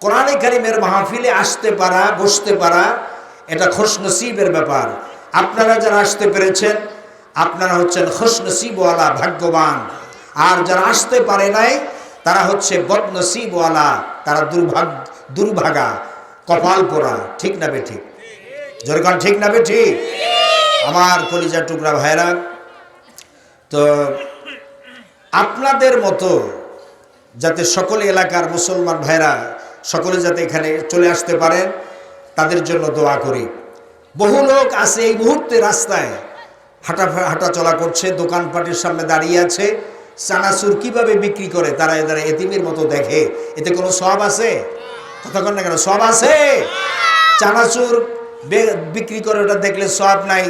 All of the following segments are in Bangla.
কোরআনে কারিমের মাহফিলে আসতে পারা, বসতে পারা এটা খুশনসিবের ব্যাপার। আপনারা যারা আসতে পেরেছেন আপনারা হচ্ছেন খুশনসিবওয়ালা, ভাগ্যবান। আর যারা আসতে পারে নাই তারা হচ্ছে বদনসিবওয়ালা, তারা দুর্ভাগা, কপাল পোড়া। ঠিক না বেঠিক? যেরকম ঠিক না বেঠিক? আমার কলিজার টুকরা ভাইরা, তো আপনাদের মতো যাতে সকল এলাকার মুসলমান ভাইরা সকলে যাতে এখানে চলে আসতে পারেন তাদের জন্য দোয়া করি। বহু লোক আছে এই মুহূর্তে রাস্তায় হাঁটা চলা করছে, দোকানপাটের সামনে দাঁড়িয়ে আছে, চানাচুর কিভাবে বিক্রি করে তারা এদের এতিমের মতো দেখে। এতে কোনো সওয়াব আছে? কতক্ষণ না কেন সওয়াব আছে? চানাচুর বিক্রি করে ওটা দেখলে সওয়াব নাই।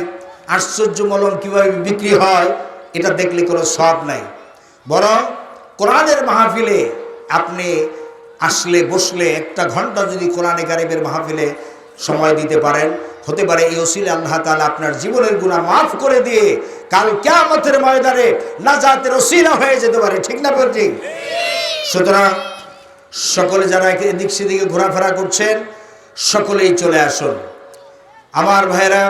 আশ্চর্য মলম কিভাবে বিক্রি হয় এটা দেখলে কোনো সওয়াব নাই। বরং কোরআনের মাহফিলে আপনি আসলে বসলে 1 ঘন্টা যদি কোরআনে কারিমের মাহফিলে সময় দিতে পারেন, হতে পারে এই ওসিলা আল্লাহ তাআলা আপনার জীবনের গুনাহ মাফ করে দিয়ে কাল কিয়ামতের ময়দানে নাজাতের ওসিলা হয়ে যেতে পারে। ঠিক না বলছি? সুতরাং সকলে যারা এদিক সেদিকে ঘোরাফেরা করছেন সকলেই চলে আসুন। আমার ভাইরা,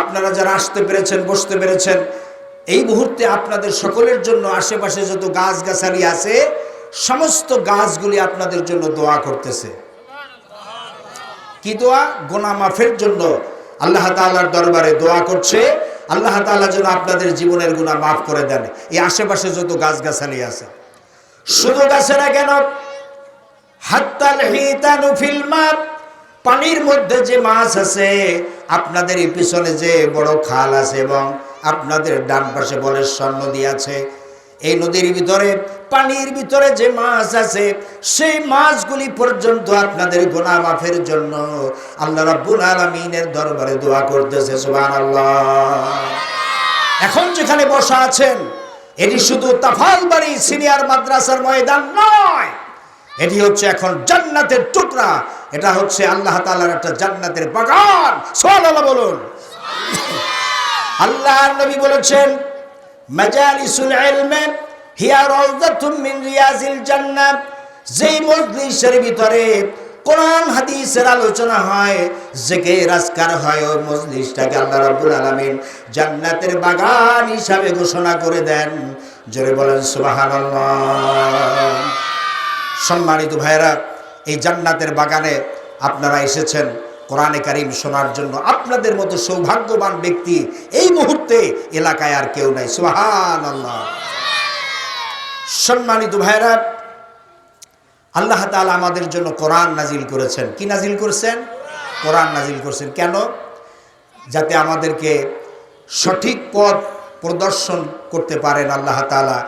আপনারা যারা আসতে পেরেছেন, বসতে পেরেছেন, এই মুহূর্তে আপনাদের সকলের জন্য আশেপাশে যত গাছগাছালি আছে সমস্ত গাছগুলি আপনাদের জন্য দোয়া করতেছে। কি দোয়া? গুনাহ মাফের জন্য আল্লাহ তাআলার দরবারে দোয়া করছে, আল্লাহ তাআলা যেন আপনাদের জীবনের গুনাহ মাফ করে দেন। এই আশেপাশে যত গাছগাছালি আছে, শুধু গাছেরা কেন, হাত্তাল হিতানু ফিল মা, পানির মধ্যে যে মাছ আছে, আপনাদের এই পিছনে যে বড় খাল আছে এবং আপনাদের ডান পাশে বলেশ্বর নদী আছে, এই নদীর ভিতরে পানির ভিতরে যে মাছ আছে সেই মাছগুলি পর্যন্ত আপনাদের গুনাহ মাফের জন্য আল্লাহ রাব্বুল আলামিনের দরবারে দোয়া করতেছে। সুবহানাল্লাহ। এখন যেখানে বসা আছেন এটি শুধু তাফালবাড়ি সিনিয়র মাদ্রাসার ময়দান নয়, এটি হচ্ছে এখন জান্নাতের টুকরা। এটা হচ্ছে আল্লাহ তাআলার একটা জান্নাতের বাগান। সুবহানাল্লাহ বলুন। আল্লাহর নবী বলেছেন, মাজালিসুল ইলমি হিয়া রাউযাতুম মিন রিয়াজিল জান্নাহ, যেই মজলিসের ভিতরে কোরআন হাদিসের আলোচনা হয়, জিকির আজকার হয়, ওই মজলিসটাকে আল্লাহ রাব্বুল আলামিন জান্নাতের বাগান হিসাবে ঘোষণা করে দেন। জোরে বলেন সুবহানাল্লাহ। সম্মানিত ভাইরা, এই জান্নাতের বাগানে আপনারা এসেছেন কোরআনে কারীম শোনার জন্য। আপনাদের মতো সৌভাগ্যবান ব্যক্তি এই মুহূর্তে এলাকায় আর কেউ নাই। সুবহানাল্লাহ। সম্মানিত ভাইরা, আল্লাহ তাআলা আমাদের জন্য কোরআন নাজিল করেছেন। কি নাজিল করেছেন? কোরআন নাজিল করেছেন। কেন? যাতে আমাদেরকে সঠিক পথ প্রদর্শন করতে পারেন আল্লাহ তাআলা,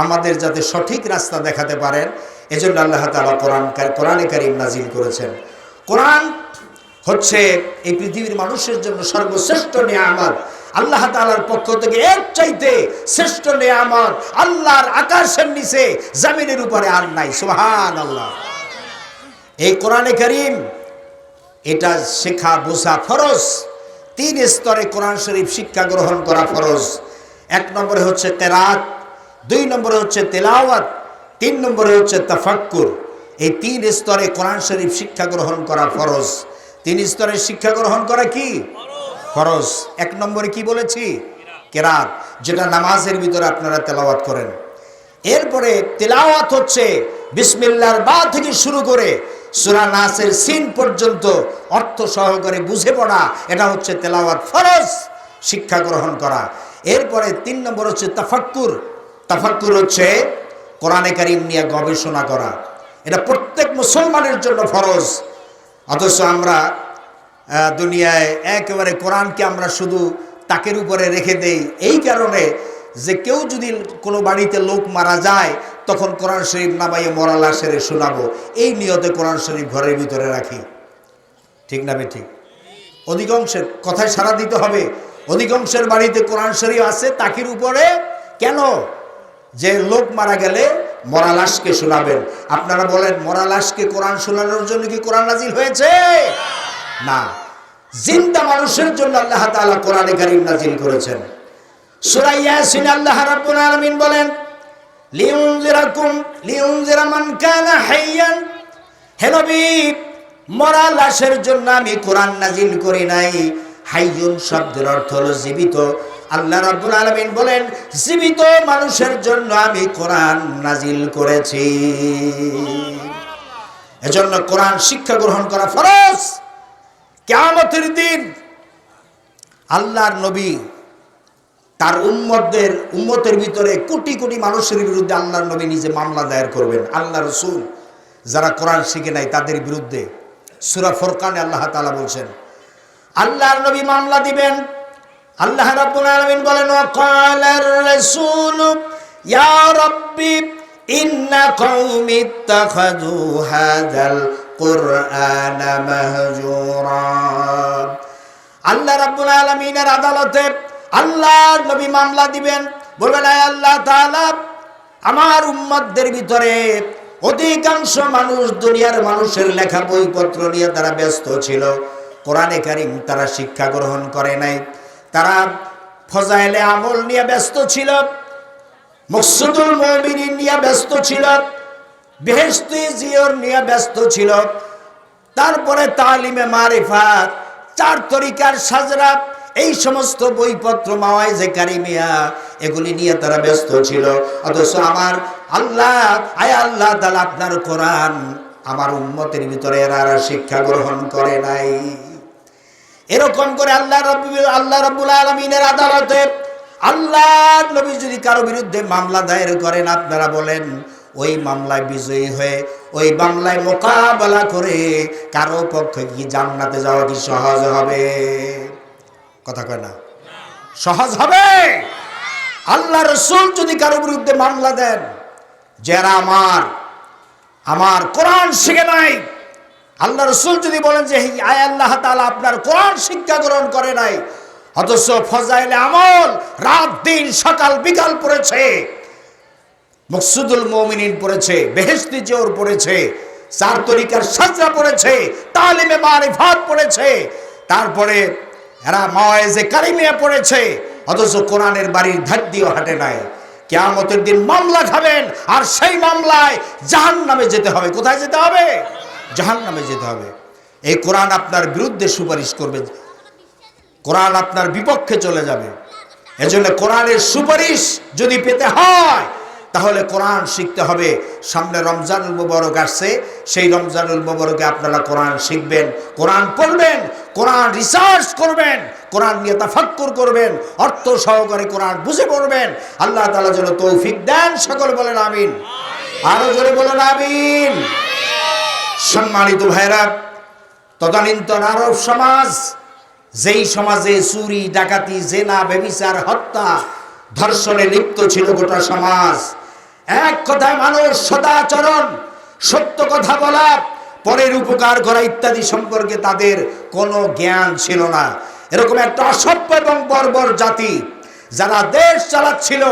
আমাদের যাতে সঠিক রাস্তা দেখাতে পারেন, এজন্য আল্লাহ তাআলা কোরআনে কারীম নাজিল করেছেন। কোরআন হচ্ছে এই পৃথিবীর মানুষের জন্য সর্বশ্রেষ্ঠ নিয়ামত। আল্লাহ তাআলার পক্ষ থেকে এর চাইতে শ্রেষ্ঠ নিয়ামত আল্লাহর আকাশের নিচে জমিনের উপরে আর নাই। সুবহানাল্লাহ। এই কোরআনে কারীম এটা শেখা বোঝা ফরজ। 3 স্তরে কোরআন শরীফ শিক্ষা গ্রহণ করা ফরজ। 1 নম্বরে হচ্ছে কিরাত, 2 নম্বরে হচ্ছে তেলাওয়াত, 3 নম্বরে হচ্ছে তাফাক্কুর। এই 3 স্তরে কোরআন শরীফ শিক্ষা গ্রহণ করা ফরজ। 3 স্তরের শিক্ষা গ্রহণ করা কি ফরজ। 1 নম্বরে কি বলেছি? কিরাত, যেটা নামাজের ভিতরে আপনারা তেলাওয়াত করেন। এরপরে তেলাওয়াত হচ্ছে বিসমিল্লাহর বা থেকে শুরু করে সূরা নাসের সিন পর্যন্ত অর্থ সহকারে বুঝে পড়া, এটা হচ্ছে তেলাওয়াত ফরজ, শিক্ষা গ্রহণ করা। এরপরে 3 নম্বর হচ্ছে তাফাক্কুর। তাফাক্কুর হচ্ছে কোরআনে কারীম নিয়ে গবেষণা করা। এটা প্রত্যেক মুসলমানের জন্য ফরজ। অথচ আমরা দুনিয়ায় একেবারে কোরআনকে আমরা শুধু তাকের উপরে রেখে দেই, এই কারণে যে কেউ যদি কোনো বাড়িতে লোক মারা যায় তখন কোরআন শরীফ নামাইয়ে মরা লাশের শোনাবো, এই নিয়তে কোরআন শরীফ ঘরের ভিতরে রাখি। ঠিক না ঠিক? অধিকাংশের কথায় সাড়া দিতে হবে। অধিকাংশের বাড়িতে কোরআন শরীফ আছে তাকের উপরে। কেন? যে লোক মারা গেলে মরা লাশকে শোনাবেন। আপনারা বলেন, মরা লাশকে কোরআন শোনানোর জন্য কি কোরআন নাজিল হয়েছে? না, জিন্দা মানুষের জন্য আল্লাহ তাআলা কোরআনে কারীম নাজিল করেছেন। সূরা ইয়াসিন আল্লাহ রাব্বুল আলামিন বলেন, লিউনজিরা মান কানা হাইয়ান, হে নবী, মরা লাশের জন্য আমি কোরআন নাজিল করি নাই। হাইয়ুন শব্দের অর্থ হলো জীবিত। আল্লাহ রাব্বুল আলামিন বলেন জীবিত মানুষের জন্য আমি কোরআন নাজিল করেছি। এজন্য কোরআন শিক্ষা গ্রহণ করা ফরজ। কিয়ামতের দিন আল্লাহর নবী তার উম্মতের ভিতরে কোটি কোটি মানুষের বিরুদ্ধে আল্লাহর নবী নিজে মামলা দায়ের করবেন। আল্লাহ রাসূল যারা কোরআন শিখে নাই তাদের বিরুদ্ধে। সূরা ফুরকানে আল্লাহ তাআলা বলছেন আল্লাহর নবী মামলা দিবেন। আল্লাহ রাব্বুল আলামিন বলেন ওয়াকালার রাসূল ইয়া রাব্বি ইন্না কওমি ইত্তাখাযু হাযাল কুরআনা মাহজুরা। আল্লাহ রাব্বুল আলামিনের আদালতে আল্লাহর নবী মামলা দিবেন, বলবেন আয় আল্লাহ তাআলা, আমার উম্মতদের ভিতরে অধিকাংশ মানুষ দুনিয়ার মানুষের লেখা বইপত্র নিয়ে তারা ব্যস্ত ছিল। কোরআনে কারীম তারা শিক্ষা গ্রহণ করে নাই। তারা ফজাইলে আমল নিয়ে ব্যস্ত ছিল, মকসুদুল মুমিনিন নিয়ে ব্যস্ত ছিল, বেহেশতি জিয়র নিয়ে ব্যস্ত ছিল। তারপরে তালিমে মারিফাত, চার তরিকার সাজরা, এই সমস্ত বইপত্র মাওয়াইজে কারিমিয়া এগুলি নিয়ে তারা ব্যস্ত ছিল। অথচ আমার আল্লাহ আয় আল্লাহ তাআলা আপনার কোরআন আমার উম্মতের ভিতরে এরা শিক্ষা গ্রহণ করে নাই। এরকম করে আল্লাহ রাব্বুল আলামিনের আদালতে আল্লাহর নবী যদি কারো বিরুদ্ধে মামলা দায়ের করেন, আপনারা বলেন ওই মামলায় বিজয়ী হয়ে ওই মামলায় মোকাবেলা করে কারো পক্ষে কি জান্নাতে যাওয়া কি সহজ হবে? কথা কয় না? সহজ হবে? আল্লাহ রাসূল যদি কারো বিরুদ্ধে মামলা দেন, যারা আমার কোরআন শিখে নাই, আল্লাহ রাসূল যদি বলেন যে আয় আল্লাহ তাআলা আপনার কোরআন শিক্ষা গ্রহণ করে নাই, অথচ ফজাইলে আমল রাত দিন সকাল বিকাল পড়েছে, মকসুদুল মুমিনিন পড়েছে, বেহেশতি জিয়র পড়েছে, চার তরিকার সাজরা পড়েছে, তালিমে মারিফাত পড়েছে, তারপরে এরা মাওয়াইজে কারিমিয়া পড়েছে, অথচ কোরআনের বাড়ির ধার দিয়েও হাঁটে নাই, কিয়ামতের দিন মামলা খাবেন। আর সেই মামলায় জাহান্নামে যেতে হবে। কোথায় যেতে হবে? জাহান্নামে যেতে হবে। এই কোরআন আপনার বিরুদ্ধে সুপারিশ করবে, কোরআন আপনার বিপক্ষে চলে যাবে। এজন্য কোরআনের সুপারিশ যদি পেতে হয় তাহলে কোরআন শিখতে হবে। সামনে রমজানুল মুবারক আসছে, সেই রমজানুল মুবারকে আপনারা কোরআন শিখবেন, কোরআন পড়বেন, কোরআন রিসার্চ করবেন, কোরআন নিয়ে তাফাক্কুর করবেন, অর্থ সহকারে কোরআন বুঝে পড়বেন। আল্লাহ তাআলা যেন তৌফিক দেন। সকলে বলেন আমিন। আরো জোরে বলেন আমিন। সম্মানিত ভাইরা, তদানীন্তন আরব সমাজ, যেই সমাজে চুরি ডাকাতি জেনা ব্যভিচার হত্যা ধর্ষণে লিপ্ত ছিল গোটা সমাজ, এক কথায় মানুষ সদাচরণ, সত্য কথা বলা, পরের উপকার করা ইত্যাদি সম্পর্কে তাদের কোনো জ্ঞান ছিল না। এরকম একটা অসভ্য এবং বর্বর জাতি যারা দেশ চালাচ্ছিল,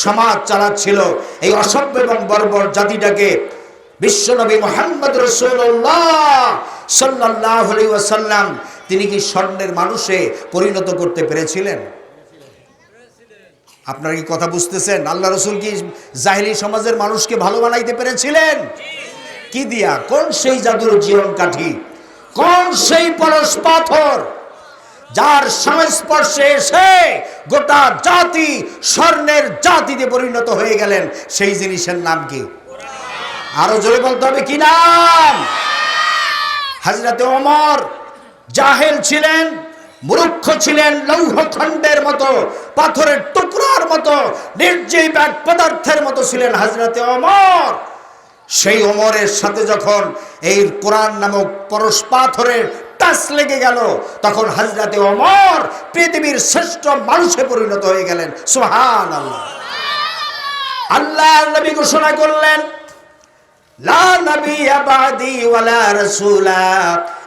সমাজ চালাচ্ছিল, এই অসভ্য এবং বর্বর জাতিটাকে বিশ্বনবী মুহাম্মদ রাসূলুল্লাহ সাল্লাল্লাহু আলাইহি ওয়াসাল্লাম তিনি কি স্বর্ণের মানুষে পরিণত করতে পেরেছিলেন? আপনারা কি কথা বুঝতেছেন? আল্লাহ রাসূল কি জাহেলি সমাজের মানুষকে ভালো বানাইতে পেরেছিলেন? কি দিয়া? কোন সেই জাদুর জীবন কাঠি, কোন সেই পরশ পাথর যার সংস্পর্শে এসে গোটা জাতি স্বর্ণের জাতিতে পরিণত হয়ে গেলেন? সেই জিনিসের নাম কি? আরো জোরে বলতে হবে, কি নাম? হযরতে ওমর জাহেল ছিলেন, মূর্খ ছিলেন, লৌহখণ্ডের মতো, পাথরের টুকরার মতো, নির্জীব এক পদার্থের মতো ছিলেন হযরতে ওমর। সেই ওমরের সাথে যখন এই কোরআন নামক পরশ পাথরের টাচ লেগে গেল, তখন হযরতে ওমর পৃথিবীর শ্রেষ্ঠ মানুষে পরিণত হয়ে গেলেন। সুবহানাল্লাহ। আল্লাহর নবী ঘোষণা করলেন, লা নবিয়্যা বাদি ওয়ালা রাসূলা,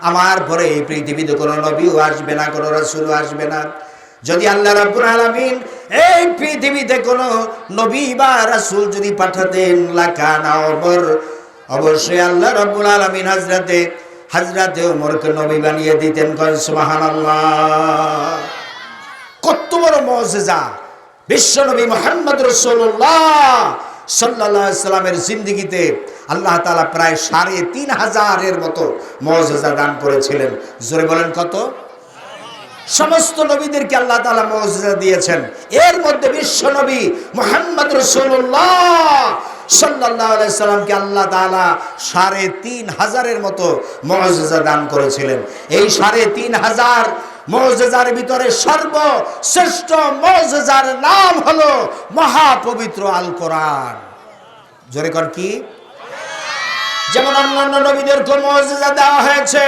আমার পরে এই পৃথিবীতে কোনো নবীও আসবে না, কোনো রাসূলও আসবে না। যদি আল্লাহ রাব্বুল আলামিন এই পৃথিবীতে কোনো নবী বা রাসূল যদি পাঠাতেন, লাকানা ওমর, অবশ্যই আল্লাহ রাব্বুল আলামিন হযরতে ওমরকে নবী বানিয়ে দিতেন। সুবহানাল্লাহ। কত বড় মুজিজা! বিশ্বনবী মুহাম্মদ রাসূলুল্লাহ সাল্লাল্লাহু আলাইহি ওয়াসাল্লামের জিন্দেগিতে আল্লাহ তাআলা প্রায় ৩৫০০-এর মতো মুআজিজা দান করেছিলেন। জোরে বলেন কত? সমস্ত নবীদেরকে আল্লাহ তাআলা মুআজিজা দিয়েছেন। এর মধ্যে বিশ্ব নবী মুহাম্মদ রাসূলুল্লাহ সাল্লাল্লাহু আলাইহি সাল্লামকে আল্লাহ তাআলা ৩৫০০-এর মতো মুআজিজা দান করেছিলেন। এই ৩৫০০ মুআজিজার ভিতরে সর্বশ্রেষ্ঠ মুআজিজার নাম হলো মহাপবিত্র আল কোরআন। জোরে কোন কি? যেমন অন্যান্য নবীদেরকে মুআজিজা দেওয়া হয়েছে।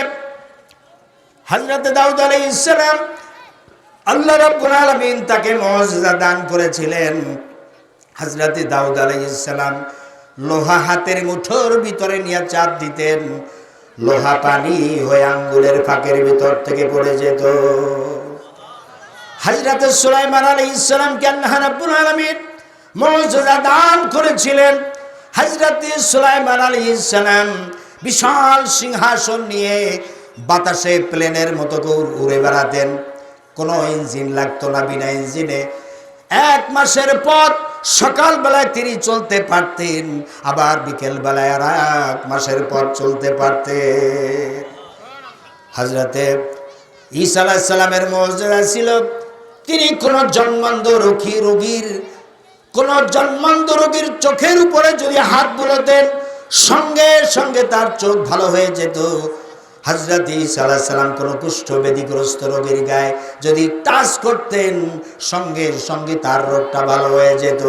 হযরত দাউদ আলাইহিস সালাম আল্লাহ রাব্বুল আলামিন তাকে মুআজিজা দান করেছিলেন। হযরত দাউদ আলাইহিস সালাম লোহা হাতের মুঠোর ভিতরে নিয়ে চাপ দিতেন, লোহা পানি হয়ে আঙ্গুলের ফাঁকের ভিতর থেকে পড়ে যেত। হযরত সুলাইমান আলাইহিস সালামকে আল্লাহ রাব্বুল আলামিন মুআজিজা দান করেছিলেন। হযরত সুলাইমান আলাইহিস সালাম বিশাল সিংহাসন নিয়ে বাতাসে প্লেনের মতো উড়ে বেড়াতেন। কোনো ইঞ্জিন লাগতো না, বিনা ইঞ্জিনে 1 মাসের পথ সকাল বেলায় তিনি চলতে পারতেন, আবার বিকেল বেলায় আর 1 মাসের পথ চলতে পারতেন। হযরতে ঈসা আলাইহিস সালামের মুআজিজা ছিল, তিনি কোন জন্মান্ধ রোগীর চোখের উপরে যদি হাত বুলাতেন সঙ্গে সঙ্গে তার চোখ ভালো হয়ে যেত। হযরত ঈসা আলাইহিস সালাম কোন কুষ্ঠব্যাধিগ্রস্ত রোগীর গায়ে যদি টাচ করতেন সঙ্গে সঙ্গে তার রোগটা ভালো হয়ে যেত।